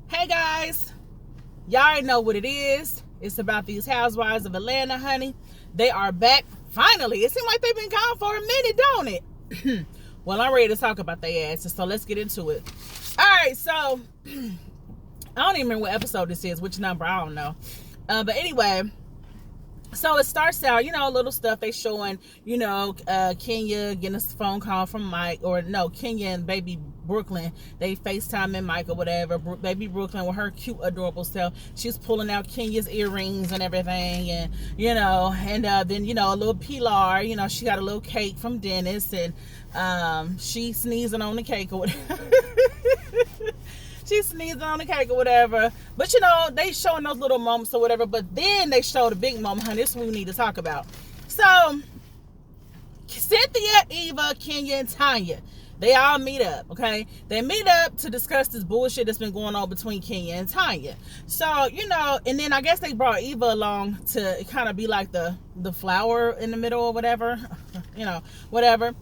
Hey guys, y'all already know what it is. It's about these housewives of Atlanta, honey. They are back finally. It seems like they've been gone for a minute, don't it? Well, I'm ready to talk about their asses, so let's get into it. All right, so I don't even remember what episode this is, which number, I don't know. But anyway, so it starts out, little stuff they showing, Kenya getting a phone call from Mike, or no, Kenya and baby Brooklyn, they FaceTime and Mike or whatever. Baby Brooklyn with her cute, adorable self, she's pulling out Kenya's earrings and everything, and then a little Pilar, she got a little cake from Dennis, and she sneezing on the cake or whatever. She sneezing on the cake or whatever. But they showing those little moments or whatever. But then they show the big moment, honey. This is what we need to talk about. So Cynthia, Eva, Kenya, and Tanya, they all meet up, okay? They meet up to discuss this bullshit that's been going on between Kenya and Tanya. So, and then I guess they brought Eva along to kind of be like the flower in the middle or whatever. Whatever.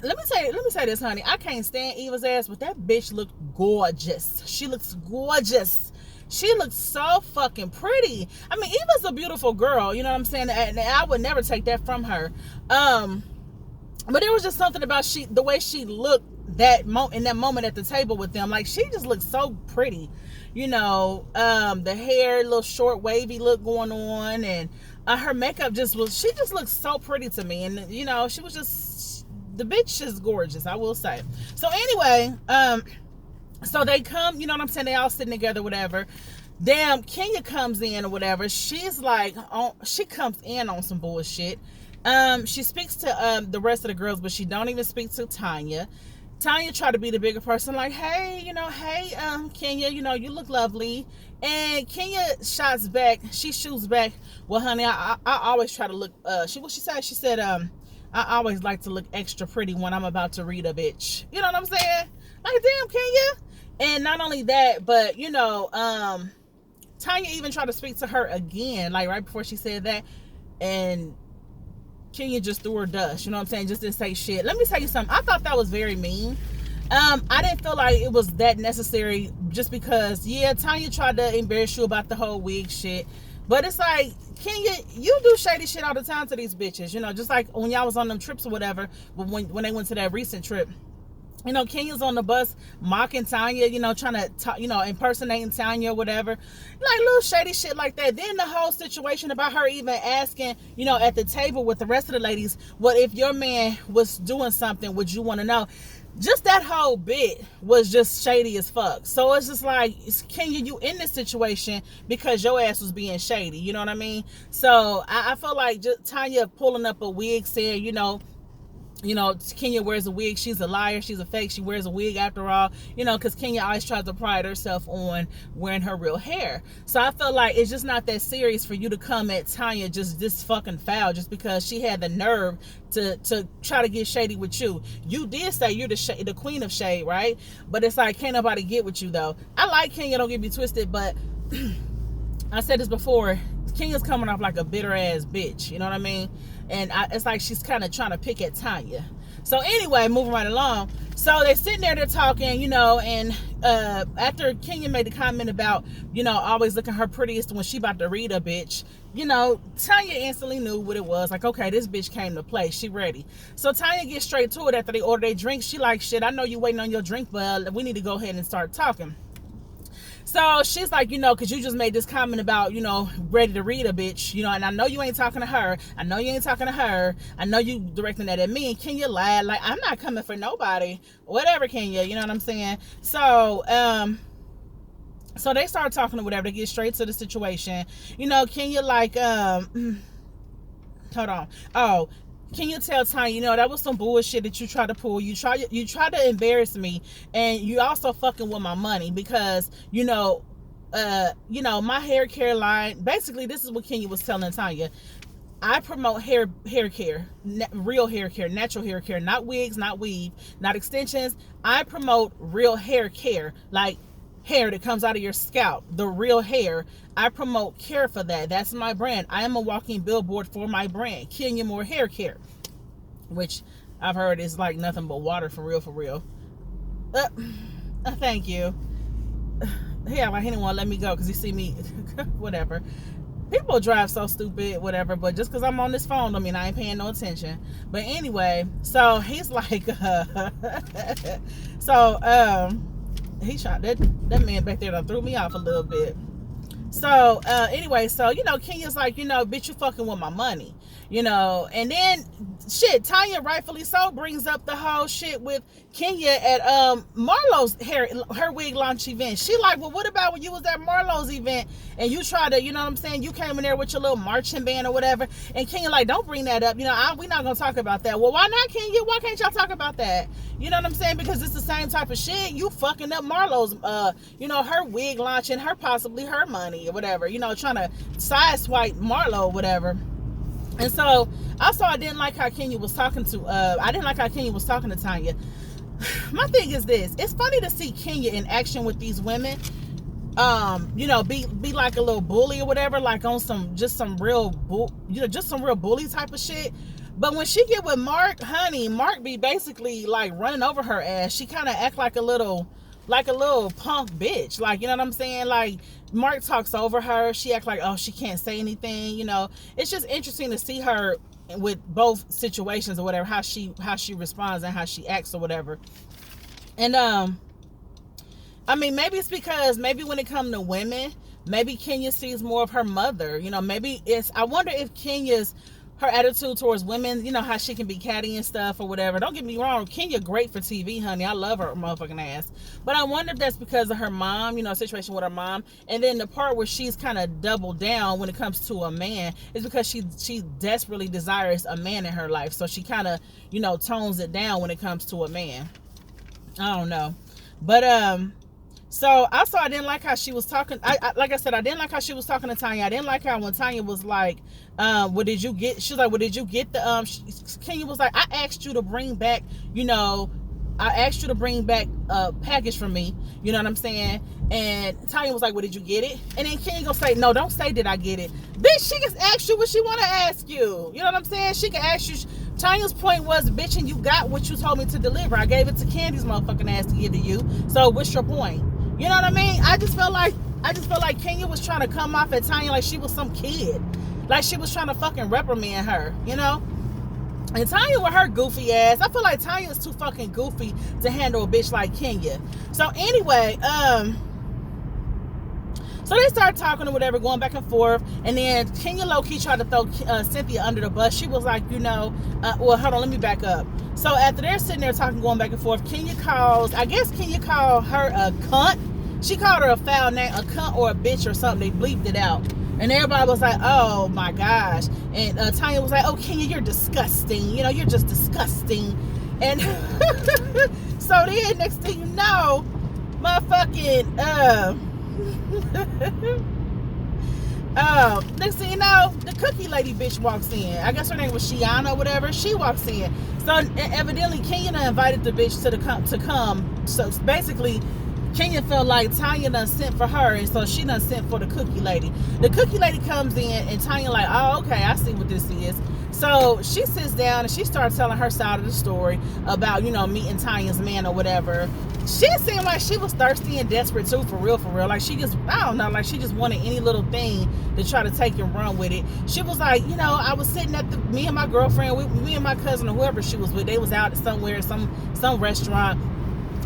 Let me say this, honey. I can't stand Eva's ass, but that bitch looked gorgeous. She looks gorgeous. She looks so fucking pretty. I mean, Eva's a beautiful girl. You know what I'm saying? And I would never take that from her. But there was just something about the way she looked in that moment at the table with them. Like, she just looked so pretty. The hair, little short wavy look going on, and her makeup she just looked so pretty to me. And she was just, the bitch is gorgeous, I will say. So anyway, so they come, you know what I'm saying? They all sitting together, whatever. Damn, Kenya comes in or whatever. She's like, she comes in on some bullshit. She speaks to the rest of the girls, but she don't even speak to Tanya. Tanya tried to be the bigger person, like, hey, Kenya, you look lovely. And Kenya shoots back, well, honey, I always try to look, she said, I always like to look extra pretty when I'm about to read a bitch. You know what I'm saying? Like, damn, Kenya. And not only that, but, Tanya even tried to speak to her again, like right before she said that. And Kenya just threw her dust. You know what I'm saying? Just didn't say shit. Let me tell you something. I thought that was very mean. I didn't feel like it was that necessary, just because, yeah, Tanya tried to embarrass you about the whole wig shit. But it's like, Kenya, you do shady shit all the time to these bitches. Just like when y'all was on them trips or whatever, when they went to that recent trip. Kenya's on the bus mocking Tanya, trying to talk, impersonating Tanya or whatever. Like little shady shit like that. Then the whole situation about her even asking, at the table with the rest of the ladies, what if your man was doing something, would you want to know? Just that whole bit was just shady as fuck. So it's just like, Kenya, you in this situation because your ass was being shady. You know what I mean? So I feel like just Tanya pulling up a wig saying, Kenya wears a wig. She's a liar. She's a fake. She wears a wig after all, because Kenya always tries to pride herself on wearing her real hair. So I feel like it's just not that serious for you to come at Tanya just this fucking foul just because she had the nerve to try to get shady with you. You did say you're the queen of shade, right? But it's like, can't nobody get with you though. I like Kenya, don't get me twisted, but I said this before, Kenya's coming off like a bitter ass bitch, you know what I mean? And it's like she's kind of trying to pick at Tanya. So anyway, moving right along. So they're sitting there, they're talking, and after Kenya made the comment about, always looking her prettiest when she about to read a bitch, Tanya instantly knew what it was. Like, okay, this bitch came to play. She ready. So Tanya gets straight to it after they order their drink. She like, shit, I know you waiting on your drink, but we need to go ahead and start talking. So she's like, because you just made this comment about, ready to read a bitch, and I know you ain't talking to her. I know you ain't talking to her. I know you directing that at me. And Kenya lied, like, I'm not coming for nobody. Whatever, Kenya, you know what I'm saying? So, so they start talking or whatever. They get straight to the situation. Kenya like, hold on. Oh, can you tell Tanya, that was some bullshit that you tried to pull. You tried to embarrass me, and you also fucking with my money because, my hair care line. Basically, this is what Kenya was telling Tanya. I promote hair care, real hair care, natural hair care, not wigs, not weave, not extensions. I promote real hair care, like hair that comes out of your scalp, the real hair. I promote care for that. That's my brand. I am a walking billboard for my brand, Kenya Moore Hair Care, which I've heard is like nothing but water, for real, for real. Thank you. he act like he didn't want to let me go because he see me, whatever. People drive so stupid, whatever, but just because I'm on this phone, I mean, I ain't paying no attention. But anyway, so he's like, he shot that man back there done threw me off a little bit. So anyway, so Kenya's like, bitch, you fucking with my money, and then shit, Tanya rightfully so brings up the whole shit with Kenya at Marlo's her wig launch event. She like, well, what about when you was at Marlo's event and you tried to, you came in there with your little marching band or whatever, and Kenya like, don't bring that up, we not gonna talk about that. Well, why not, Kenya? Why can't y'all talk about that? You know what I'm saying? Because it's the same type of shit. You fucking up Marlo's, her wig launching, possibly her money or whatever, trying to sideswipe Marlo or whatever. And so also I didn't like how Kenya was talking to Tanya. My thing is this: it's funny to see Kenya in action with these women. Be like a little bully or whatever, like on some real bully type of shit. But when she get with Mark, honey, Mark be basically like running over her ass. She kind of act like a little punk bitch. Like, you know what I'm saying? Like, Mark talks over her. She act like, oh, she can't say anything. It's just interesting to see her with both situations or whatever, how she responds and how she acts or whatever. And I mean, maybe it's because when it comes to women, maybe Kenya sees more of her mother. I wonder if her attitude towards women, how she can be catty and stuff or whatever. Don't get me wrong, Kenya great for TV, honey. I love her motherfucking ass. But I wonder if that's because of her mom, situation with her mom. And then the part where she's kind of doubled down when it comes to a man is because she desperately desires a man in her life. So she kind of, tones it down when it comes to a man. I don't know. But so also I didn't like how she was talking. Like I said, I didn't like how she was talking to Tanya. I didn't like how when Tanya was like, what did you get? She was like, what did you get? Kenya was like, I asked you to bring back, a package from me. You know what I'm saying? And Tanya was like, well, did you get it? And then Kenya gonna say, no, don't say did I get it. Bitch, she can ask you what she want to ask you. You know what I'm saying? She can ask you. Tanya's point was, bitch, and you got what you told me to deliver. I gave it to Candy's motherfucking ass to give to you. So what's your point? You know what I mean? I just felt like Kenya was trying to come off at Tanya like she was some kid. Like she was trying to fucking reprimand her, And Tanya with her goofy ass, I feel like Tanya is too fucking goofy to handle a bitch like Kenya. So anyway, so they started talking or whatever, going back and forth. And then Kenya low-key tried to throw Cynthia under the bus. She was like, well, hold on, let me back up. So after they're sitting there talking, going back and forth, Kenya called her a cunt. She called her a foul name, a cunt or a bitch or something. They bleeped it out. And everybody was like, oh my gosh. And Tanya was like, oh, Kenya, you're disgusting. You're just disgusting. And so then next thing you know, motherfucking, next thing you know, the cookie lady bitch walks in. I guess her name was Shiana or whatever. She walks in. So evidently Kenya invited the bitch to come. So basically, Kenya felt like Tanya done sent for her, and so she done sent for the cookie lady. The cookie lady comes in, and Tanya like, oh, okay, I see what this is. So she sits down and she starts telling her side of the story about, meeting Tanya's man or whatever. She seemed like she was thirsty and desperate too, for real. Like she just, I don't know, like she just wanted any little thing to try to take and run with it. She was like, I was sitting at me and my girlfriend, me and my cousin or whoever she was with, they was out somewhere, some restaurant.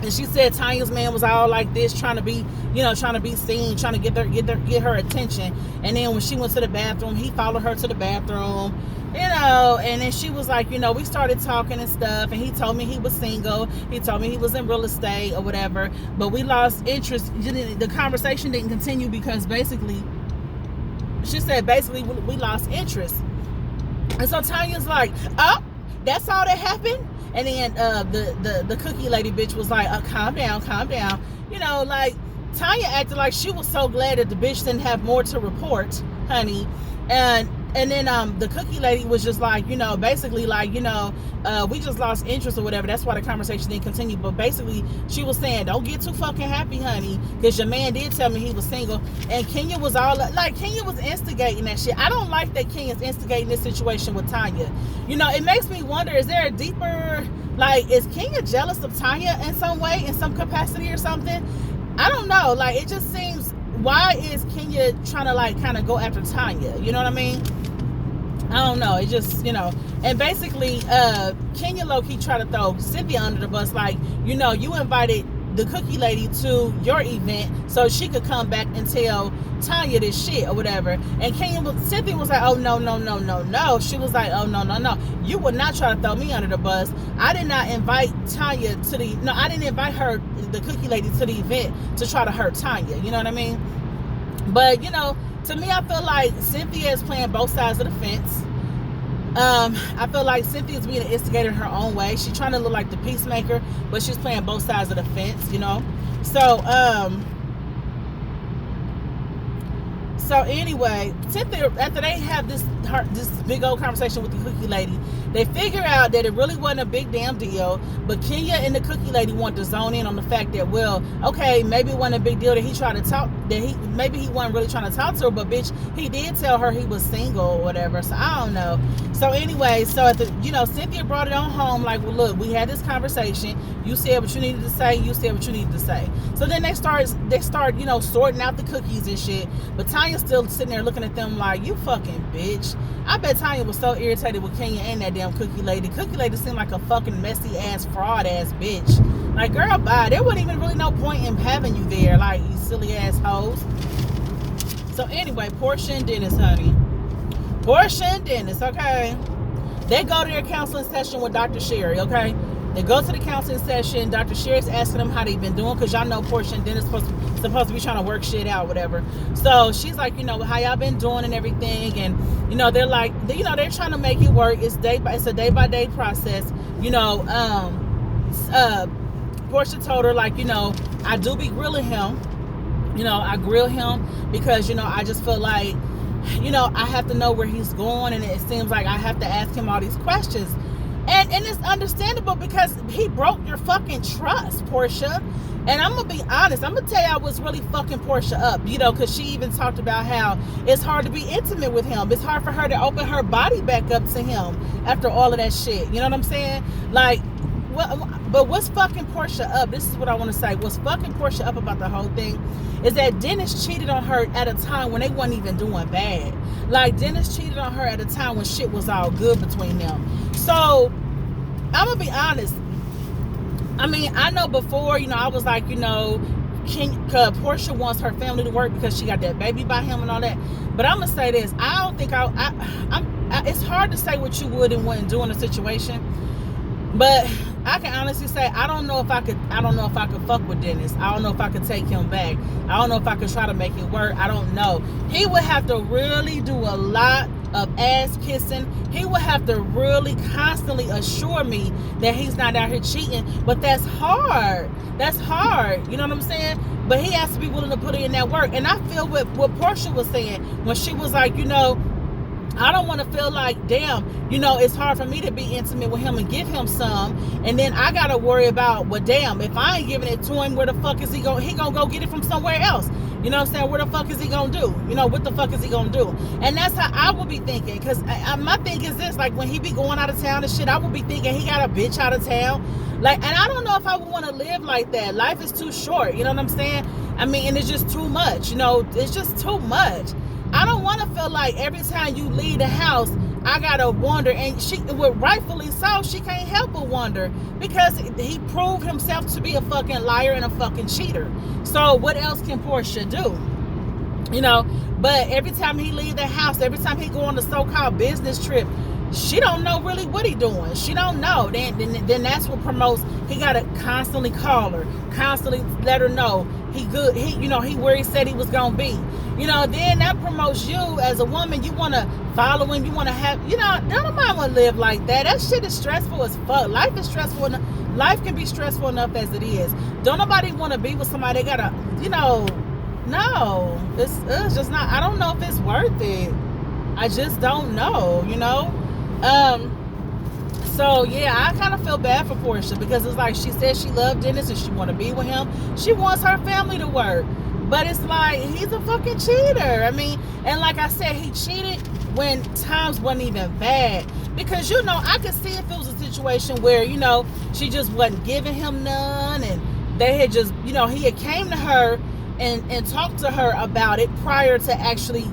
And she said Tanya's man was all like this, trying to be seen, trying to get her attention. And then when she went to the bathroom, he followed her to the bathroom, and then she was like, we started talking and stuff, and he told me he was single. He told me he was in real estate or whatever, but we lost interest. The conversation didn't continue because she said we lost interest. And so Tanya's like, oh, that's all that happened? And then the cookie lady bitch was like, calm down. Like Tanya acted like she was so glad that the bitch didn't have more to report, honey. And then the cookie lady was just like, basically like, we just lost interest or whatever. That's why the conversation didn't continue. But basically she was saying, don't get too fucking happy, honey, because your man did tell me he was single. And Kenya was Kenya was instigating that shit. I don't like that Kenya's instigating this situation with Tanya. It makes me wonder, is there a deeper, is Kenya jealous of Tanya in some way, in some capacity or something? I don't know. Like, it just seems, why is Kenya trying to like kind of go after Tanya? You know what I mean? I don't know. It just, and basically, Kenya low-key tried to throw Cynthia under the bus. Like, you invited the cookie lady to your event so she could come back and tell Tanya this shit or whatever. And Cynthia was like, oh, no. She was like, oh, no. You would not try to throw me under the bus. I did not invite Tanya I didn't invite her, the cookie lady, to the event to try to hurt Tanya. You know what I mean? But, to me, I feel like Cynthia is playing both sides of the fence. I feel like Cynthia's being an instigator in her own way. She's trying to look like the peacemaker, but she's playing both sides of the fence, So anyway, Cynthia, after they have this big old conversation with the cookie lady, they figure out that it really wasn't a big damn deal. But Kenya and the cookie lady want to zone in on the fact that, well, okay, maybe it wasn't a big deal that he tried to talk, maybe he wasn't really trying to talk to her, but bitch, he did tell her he was single or whatever. So I don't know. So anyway, so Cynthia brought it on home, like, well, look, we had this conversation. You said what you needed to say. You said what you needed to say. So then they start, sorting out the cookies and shit. But Tanya's still sitting there looking at them like, you fucking bitch. I bet Tanya was so irritated with Kenya and that damn cookie lady. Cookie lady seemed like a fucking messy ass, fraud ass bitch. Like, girl, bye. There wasn't even really no point in having you there, like, you silly ass hoes. So anyway, Portia and Dennis, honey. Portia and Dennis, okay? They go to their counseling session with Dr. Sherry, okay? They go to the counseling session. Dr. Sherry's asking them how they've been doing, because y'all know Portia and Dennis supposed to be trying to work shit out, whatever. So she's like, how y'all been doing and everything, and they're like, they're trying to make it work. It's a day-by-day process. Portia told her, like, I do be grilling him. I grill him because I just feel like I have to know where he's going, and it seems like I have to ask him all these questions. And it's understandable because he broke your fucking trust, Portia. And I'm going to be honest. I'm going to tell you I was really fucking Portia up, because she even talked about how it's hard to be intimate with him. It's hard for her to open her body back up to him after all of that shit. You know what I'm saying? Like, but what's fucking Portia up? This is what I want to say. What's fucking Portia up about the whole thing is that Dennis cheated on her at a time when they wasn't even doing bad. Like, Dennis cheated on her at a time when shit was all good between them. So, I'm going to be honest. I mean, I know before, I was like, Portia wants her family to work because she got that baby by him and all that. But I'm going to say this. I don't think it's hard to say what you would and wouldn't do in a situation. But I can honestly say I don't know if I could fuck with Dennis. I don't know if I could take him back. I don't know if I could try to make it work. I don't know. He would have to really do a lot of ass kissing. He would have to really constantly assure me that he's not out here cheating. But that's hard. That's hard. You know what I'm saying? But he has to be willing to put in that work. And I feel what Portia was saying when she was like, I don't want to feel like, damn, it's hard for me to be intimate with him and give him some. And then I got to worry about, well, damn, if I ain't giving it to him, where the fuck is he going? He going to go get it from somewhere else. You know what I'm saying? Where the fuck is he going to do? What the fuck is he going to do? And that's how I would be thinking. Because my thing is this, like, when he be going out of town and shit, I would be thinking he got a bitch out of town. Like, and I don't know if I would want to live like that. Life is too short. You know what I'm saying? I mean, and it's just too much. It's just too much. I don't want to feel like every time you leave the house, I gotta wonder, and she, well, rightfully so, she can't help but wonder, because he proved himself to be a fucking liar and a fucking cheater. So what else can Portia do? But every time he leave the house, every time he go on the so-called business trip, she don't know really what he doing. She don't know. Then that's what promotes. He gotta constantly call her, constantly let her know he good. He where he said he was gonna be. Then that promotes you as a woman. You want to follow him. You want to have, nobody want to live like that. That shit is stressful as fuck. Life is stressful enough. Life can be stressful enough as it is. Don't nobody want to be with somebody. They gotta, no. It's just not. I don't know if it's worth it. I just don't know. So yeah, I kind of feel bad for Portia, because it's like she said she loved Dennis and she want to be with him. She wants her family to work. But it's like, he's a fucking cheater. I mean, and like I said, he cheated when times wasn't even bad. Because, I could see if it was a situation where, she just wasn't giving him none, and they had just, he had came to her and talked to her about it prior to actually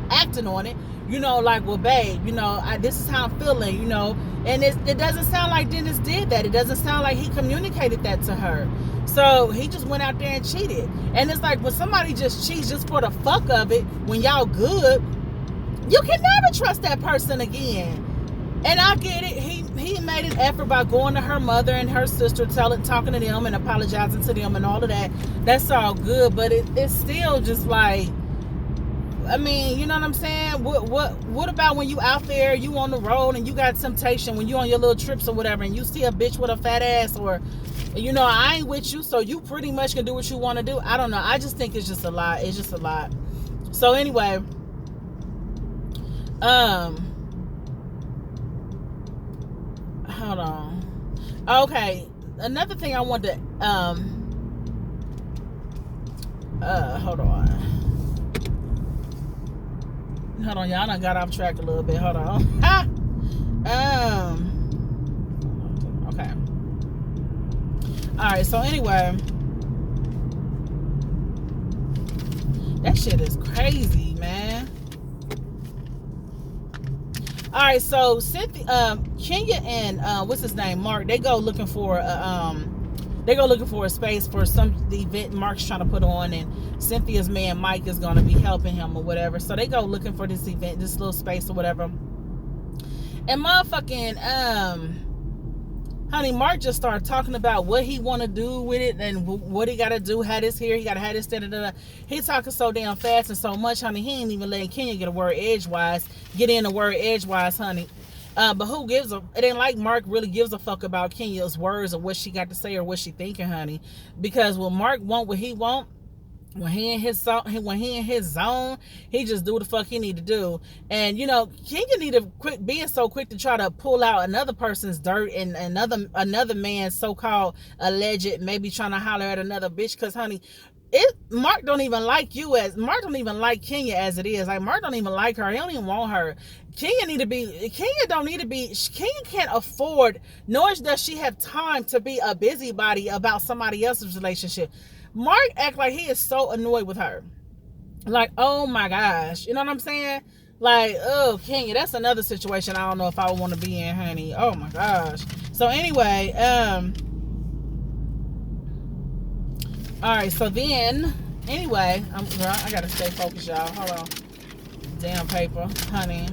acting on it. Like, well, babe, this is how I'm feeling, and it doesn't sound like Dennis did that. It doesn't sound like he communicated that to her. So he just went out there and cheated. And it's like, when somebody just cheats just for the fuck of it, when y'all good, you can never trust that person again. And I get it. He made an effort by going to her mother and her sister, talking to them and apologizing to them and all of that. That's all good, but it's still just like, I mean, you know what I'm saying? What about when you out there, you on the road, and you got temptation, when you on your little trips or whatever, and you see a bitch with a fat ass, or, I ain't with you, so you pretty much can do what you want to do. I don't know. I just think it's just a lot. It's just a lot. So anyway, hold on. Okay, another thing I want to hold on, y'all. I done got off track a little bit. Hold on. Okay. All right. So anyway, that shit is crazy, man. All right. So Cynthia, Kenya, and what's his name, Mark, they go looking for a space for the event Mark's trying to put on, and Cynthia's man Mike is going to be helping him or whatever. So they go looking for this event, this little space or whatever. And motherfucking honey, Mark just started talking about what he want to do with it and what he got to do. Had this here, he got to have this. He talking so damn fast and so much, honey. He ain't even letting Kenya get in a word edgewise, honey. But who gives a? It ain't like Mark really gives a fuck about Kenya's words or what she got to say or what she thinking, honey. Because when Mark want what he want, when he in his zone, he just do what the fuck he need to do. And Kenya need to quit being so quick to try to pull out another person's dirt and another man's so-called alleged maybe trying to holler at another bitch. Because honey, Mark don't even like Kenya as it is. Like, Mark don't even like her. He don't even want her. Kenya can't afford, nor does she have time to be a busybody about somebody else's relationship. Mark act like he is so annoyed with her. Like, oh my gosh. You know what I'm saying? Like, oh, Kenya, that's another situation I don't know if I would want to be in, honey. Oh my gosh. So anyway, all right, so then, anyway, I gotta stay focused, y'all. Hold on. Damn paper, honey.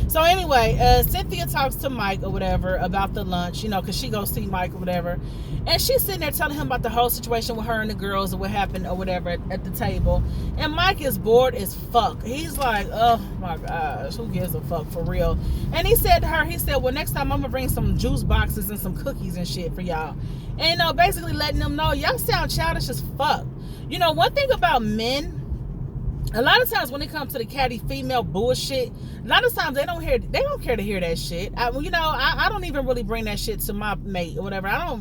So anyway, Cynthia talks to Mike or whatever about the lunch, because she goes see Mike or whatever. And she's sitting there telling him about the whole situation with her and the girls and what happened or whatever at the table. And Mike is bored as fuck. He's like, oh my gosh, who gives a fuck for real? And he said to her, well, next time I'm going to bring some juice boxes and some cookies and shit for y'all. And, basically letting them know, y'all sound childish as fuck. One thing about men, a lot of times when it comes to the catty female bullshit, a lot of times they don't care to hear that shit. I don't even really bring that shit to my mate or whatever. I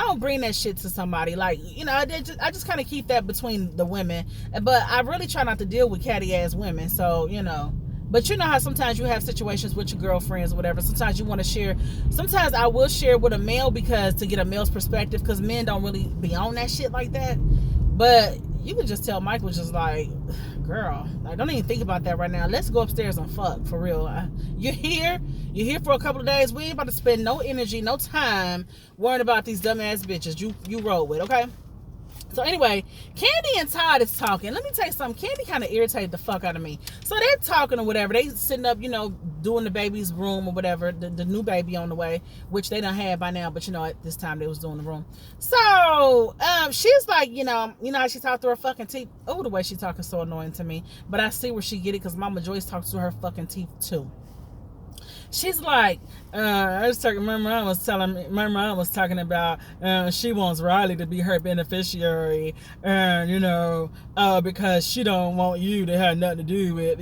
don't bring that shit to somebody. Like, I just kind of keep that between the women. But I really try not to deal with catty ass women. So, But you know how sometimes you have situations with your girlfriends or whatever. Sometimes you want to share. Sometimes I will share with a male to get a male's perspective, because men don't really be on that shit like that. But you could just tell Mike was just like, girl, like, don't even think about that right now. Let's go upstairs and fuck, for real. You're here for a couple of days. We ain't about to spend no energy, no time worrying about these dumbass bitches you roll with, okay? So anyway, Candy and Todd is talking. Let me tell you something. Candy kind of irritated the fuck out of me. So they're talking or whatever. They sitting up, doing the baby's room or whatever. The new baby on the way, which they done had by now. But at this time they was doing the room. So she's like, how she talked to her fucking teeth. Oh, the way she talking so annoying to me. But I see where she get it, because Mama Joyce talks to her fucking teeth too. She's like, I was talking, remember I was talking about she wants Riley to be her beneficiary, and because she don't want you to have nothing to do with,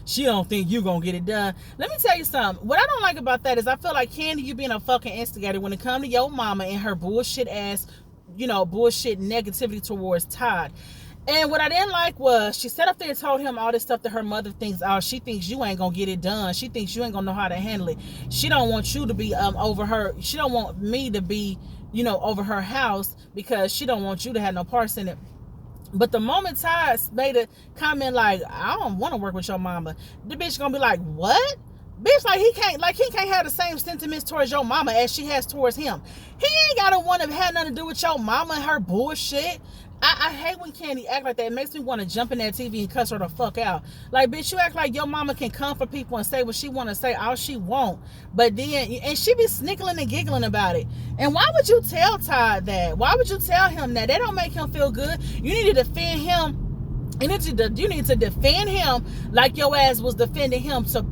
she don't think you gonna get it done. Let me tell you something. What I don't like about that is I feel like, Candy, you being a fucking instigator when it comes to your mama and her bullshit ass, bullshit negativity towards Todd. And what I didn't like was she sat up there and told him all this stuff that her mother thinks. Oh, she thinks you ain't gonna get it done. She thinks you ain't gonna know how to handle it. She don't want you to be over her. She don't want me to be over her house because she don't want you to have no parts in it. But the moment Todd made a comment like, I don't want to work with your mama, the bitch gonna be like, what? Bitch, he can't have the same sentiments towards your mama as she has towards him. He ain't gotta want to have nothing to do with your mama and her bullshit. I hate when Candy act like that. It makes me want to jump in that TV and cuss her the fuck out. Like, bitch, you act like your mama can come for people and say what she want to say, all she want. But then, and she be snickling and giggling about it. And why would you tell Todd that? Why would you tell him that? That don't make him feel good. You need to defend him. You need to defend him like your ass was defending him to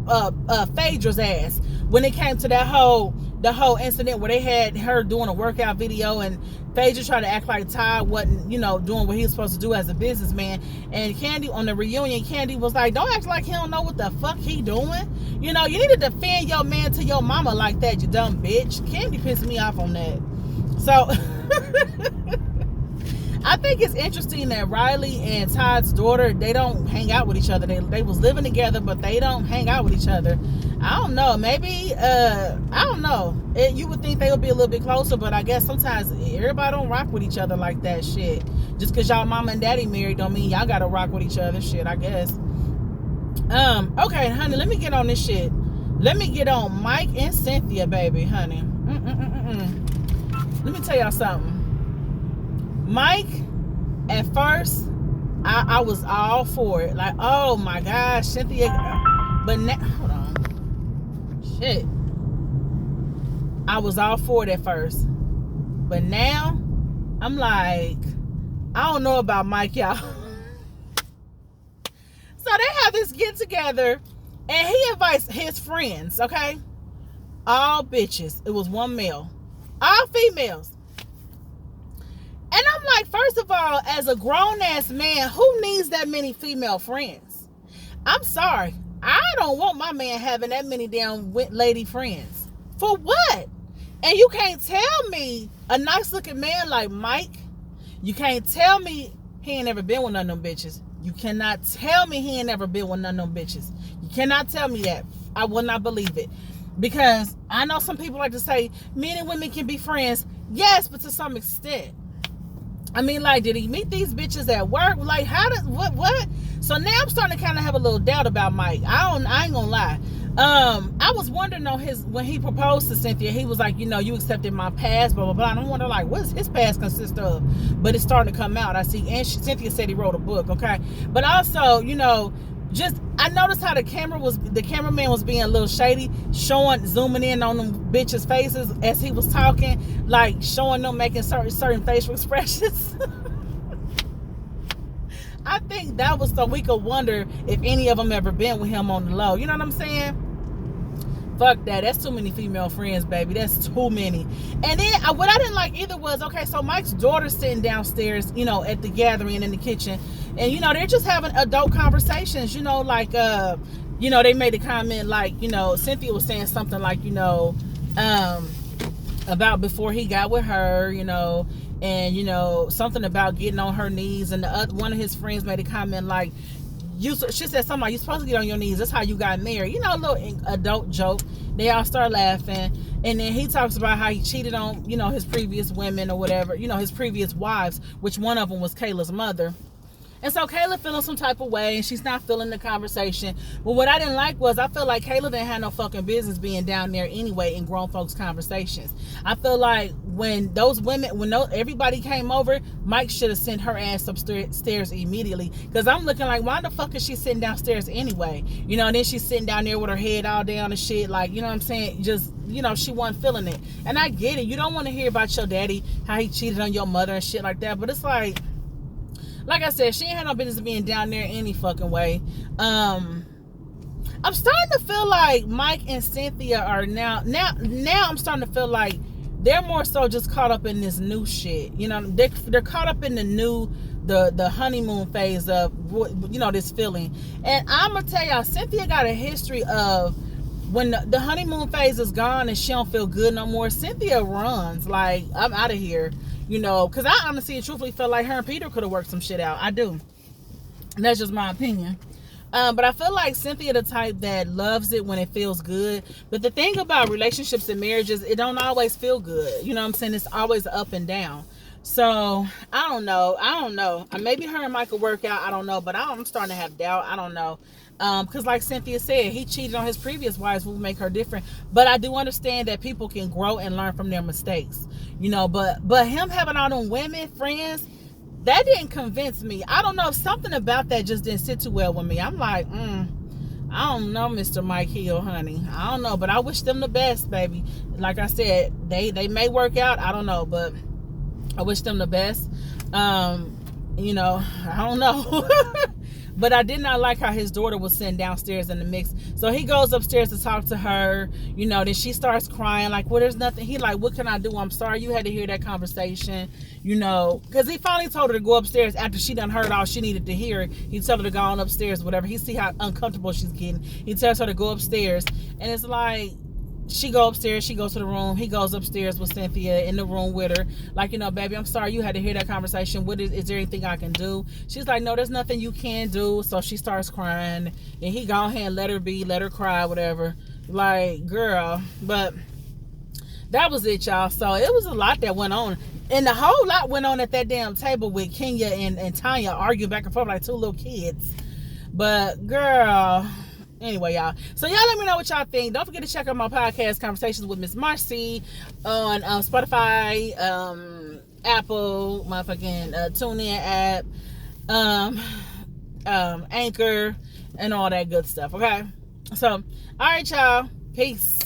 Phaedra's ass when it came to the whole incident where they had her doing a workout video and Phaedra tried to act like Todd wasn't, doing what he was supposed to do as a businessman. And Candy on the reunion, Candy was like, don't act like he don't know what the fuck he doing. You need to defend your man to your mama like that, you dumb bitch. Candy pissed me off on that. So I think it's interesting that Riley and Todd's daughter, they don't hang out with each other. They was living together, but they don't hang out with each other. I don't know. Maybe, I don't know. You would think they would be a little bit closer, but I guess sometimes everybody don't rock with each other like that shit. Just because y'all mama and daddy married don't mean y'all got to rock with each other shit, I guess. Okay, honey, let me get on this shit. Let me get on Mike and Cynthia, baby, honey. Let me tell y'all something. Mike, at first, I was all for it. Like, oh my gosh, Cynthia. But now, hold on. Shit. I was all for it at first. But now, I'm like, I don't know about Mike, y'all. So they have this get together, and he invites his friends, okay? All bitches. It was one male. All females. And I'm like, first of all, as a grown-ass man, who needs that many female friends? I'm sorry. I don't want my man having that many damn lady friends. For what? And you can't tell me, a nice-looking man like Mike, you can't tell me he ain't never been with none of them bitches. You cannot tell me he ain't never been with none of them bitches. You cannot tell me that. I will not believe it. Because I know some people like to say, men and women can be friends. Yes, but to some extent. I mean, like, did he meet these bitches at work? Like, what? So now I'm starting to kind of have a little doubt about Mike. I ain't gonna lie. I was wondering on when he proposed to Cynthia, he was like, you accepted my past, blah, blah, blah. And I'm wondering, like, what does his past consist of? But it's starting to come out. I see. And Cynthia said he wrote a book, okay? But also, I noticed how the cameraman was being a little shady, zooming in on them bitches' faces as he was talking, like showing them making certain facial expressions. I think that was so we could wonder if any of them ever been with him on the low. You know what I'm saying? Fuck that. That's too many female friends, baby. That's too many. And then what I didn't like either was, okay, so Mike's daughter's sitting downstairs, at the gathering in the kitchen. And, they're just having adult conversations, they made a comment like, Cynthia was saying something like, about before he got with her, and, something about getting on her knees. And one of his friends made a comment like, she said something like, you're supposed to get on your knees. That's how you got married. A little adult joke. They all start laughing. And then he talks about how he cheated on, his previous women or whatever, his previous wives, which one of them was Kayla's mother. And so Kayla feeling some type of way, and she's not feeling the conversation. But what I didn't like was, I feel like Kayla didn't have no fucking business being down there anyway in grown folks' conversations. I feel like when everybody came over, Mike should have sent her ass upstairs immediately. Because I'm looking like, why the fuck is she sitting downstairs anyway? And then she's sitting down there with her head all down and shit. Like, you know what I'm saying? Just, she wasn't feeling it. And I get it. You don't want to hear about your daddy, how he cheated on your mother and shit like that. But it's like I said, she ain't had no business being down there any fucking way. I'm starting to feel like Mike and Cynthia are now I'm starting to feel like they're more so just caught up in this new shit. They're caught up in the new, the honeymoon phase of, this feeling. And I'm going to tell y'all, Cynthia got a history of when the honeymoon phase is gone and she don't feel good no more, Cynthia runs. Like, I'm out of here. Because I honestly and truthfully feel like her and Peter could have worked some shit out. I do. And that's just my opinion. But I feel like Cynthia the type that loves it when it feels good. But the thing about relationships and marriages, it don't always feel good. You know what I'm saying? It's always up and down. So I don't know. Maybe her and Michael work out. I don't know. But I'm starting to have doubt. I don't know. Because like Cynthia said, he cheated on his previous wives, will make her different. But I do understand that people can grow and learn from their mistakes. You know, but him having all them women friends, that didn't convince me. I don't know, something about that just didn't sit too well with me. I'm like, I don't know, Mr. Mike Hill, honey. I don't know, but I wish them the best, baby. Like I said, they may work out. I don't know, but I wish them the best. You know, I don't know. But I did not like how his daughter was sitting downstairs in the mix. So he goes upstairs to talk to her, you know, then she starts crying like, well, there's nothing. He like, what can I do? I'm sorry you had to hear that conversation, you know, because he finally told her to go upstairs after she done heard all she needed to hear. He told her to go on upstairs, whatever. He see how uncomfortable she's getting. He tells her to go upstairs, and it's like, she go upstairs, she goes to the room, he goes upstairs with Cynthia in the room with her, like, you know, baby, I'm sorry you had to hear that conversation. What is there anything I can do? She's like, no, there's nothing you can do. So she starts crying, and he go ahead and let her be, let her cry, whatever. Like, girl. But that was it, y'all. So it was a lot that went on, and the whole lot went on at that damn table with Kenya and Tanya arguing back and forth like two little kids. But girl, anyway, y'all. So y'all let me know what y'all think. Don't forget to check out my podcast, Conversations with Miss Marcy, on Spotify, Apple, motherfucking TuneIn app, Anchor, and all that good stuff. Okay. So, all right, y'all. Peace.